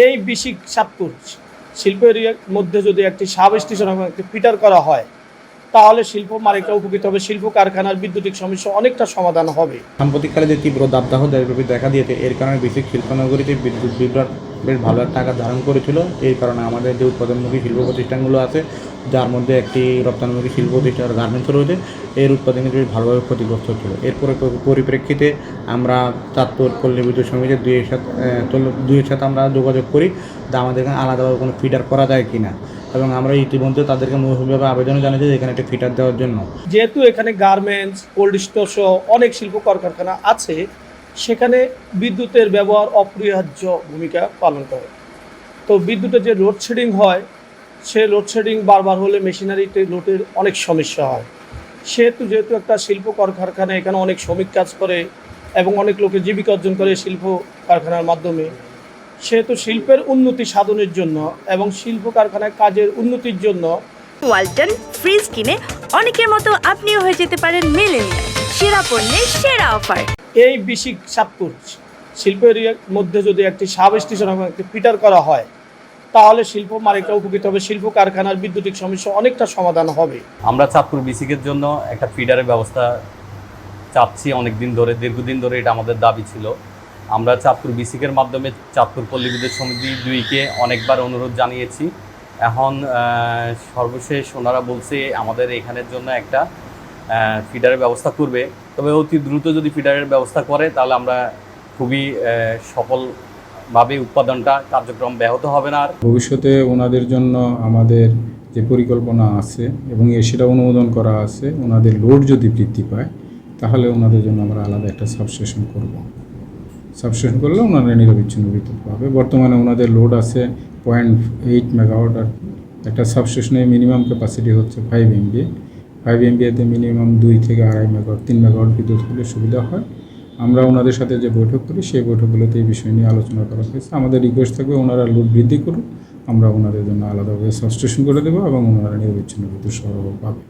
এই বিশিক চাঁদপুর শিল্প এরিয়ার মধ্যে যদি একটি সাব স্টেশন এবং একটি ফিটার করা হয়, তাহলে শিল্প মালিকরা উপকৃত হবে, শিল্প কারখানার বৈদ্যুতিক সমস্যা অনেকটা সমাধান হবে। সাম্প্রতিককালে যে তীব্র দাবদাহ দেখা দিয়েছে, এর কারণে বিশেষ শিল্পনগরীতে বিদ্যুৎ বিভ্রাট বেশ ভালো একটা আকার ধারণ করেছিল। এই কারণে আমাদের যে উৎপাদনমুখী শিল্প প্রতিষ্ঠানগুলো আছে, যার মধ্যে একটি রপ্তানিমুখী শিল্প প্রতিষ্ঠান গার্মেন্টস রয়েছে, এর উৎপাদন বেশ ভালোভাবে ক্ষতিগ্রস্ত হচ্ছিল। এর পরিপ্রেক্ষিতে আমরা চাঁদপুর পল্লী বিদ্যুৎ সমিতির দুইয়ের সাথে আমরা যোগাযোগ করি, যা আমাদের এখানে আলাদাভাবে কোনো ফিডার করা যায় কিনা, এবং আমরা ইতিমধ্যে তাদেরকে মৌখিকভাবে আবেদন জানিয়েছি যে এখানে একটা ফিটার দেওয়ার জন্য। যেহেতু এখানে গার্মেন্টস, কোল্ড স্টোর সহ অনেক শিল্প কলকারখানা আছে, সেখানে বিদ্যুতের ব্যবহার অপরিহার্য ভূমিকা পালন করে। তো বিদ্যুতের যে লোডশেডিং হয়, সে লোডশেডিং বারবার হলে মেশিনারিতে লোডের অনেক সমস্যা হয়। যেহেতু একটা শিল্প কলকারখানা, এখানে অনেক শ্রমিক কাজ করে এবং অনেক লোকে জীবিকা অর্জন করে শিল্প কারখানার মাধ্যমে, সেহেতু শিল্পের উন্নতি সাধনের জন্য এবং শিল্প কারখানায় কাজের উন্নতির জন্য ওয়ালটন ফ্রিজ কিনে অনেকের মতো আপনিও হয়ে যেতে পারেন মিলেনিয়াল। সেরা পণ্যের সেরা অফার। এই বিশিক চাঁদপুর শিল্প এরিয়ার মধ্যে যদি একটি সাব স্টেশন এবং একটি ফিটার করা হয়, তাহলে শিল্প মালিকরা উপকৃত হবে, শিল্প কারখানার বৈদ্যুতিক সমস্যা অনেকটা সমাধান হবে। আমরা চাঁদপুর বিসিকের জন্য একটা ফিডারের ব্যবস্থা চাচ্ছি অনেকদিন ধরে, দীর্ঘদিন ধরে এটা আমাদের দাবি ছিল। আমরা চাঁদপুর বিসিকের মাধ্যমে চাঁদপুর পল্লী বিদ্যুৎ সমিতি 2কে অনেকবার অনুরোধ জানিয়েছি। এখন সর্বশেষ ওনারা বলছে আমাদের এখানের জন্য একটা ফিডারের ব্যবস্থা করবে। তবে অতি দ্রুত যদি ফিডারের ব্যবস্থা করে, তাহলে আমরা খুবই সফলভাবে উৎপাদনটা কার্যক্রম ব্যাহত হবে না। আর ভবিষ্যতে ওনাদের জন্য আমাদের যে পরিকল্পনা আছে এবং সেটা অনুমোদন করা আছে, ওনাদের লোড যদি বৃদ্ধি পায়, তাহলে ওনাদের জন্য আমরা আলাদা একটা সাবস্টেশন করব। সাবস্টেশন করলে ওনারা নিরবিচ্ছিন্ন বিদ্যুৎ পাবে। বর্তমানে ওনাদের লোড আছে 0.8 মেগাওয়াট, আর একটা সাবস্টেশনের মিনিমাম ক্যাপাসিটি হচ্ছে 5 MVA। 5 MVAতে মিনিমাম 2 থেকে 2.5 মেগাওয়াট, 3 মেগাওয়াট বিদ্যুৎ হলে সুবিধা হয়। আমরা ওনাদের সাথে যে বৈঠক করি, সেই বৈঠকগুলোতে এই বিষয় নিয়ে আলোচনা করা হয়েছে। আমাদের রিকোয়েস্ট থাকবে ওনারা লোড বৃদ্ধি করুন, আমরা ওনাদের জন্য আলাদাভাবে সাবস্টেশন করে দেবো এবং ওনারা নিরবিচ্ছিন্ন বিদ্যুৎ সরবরাহ পাবে।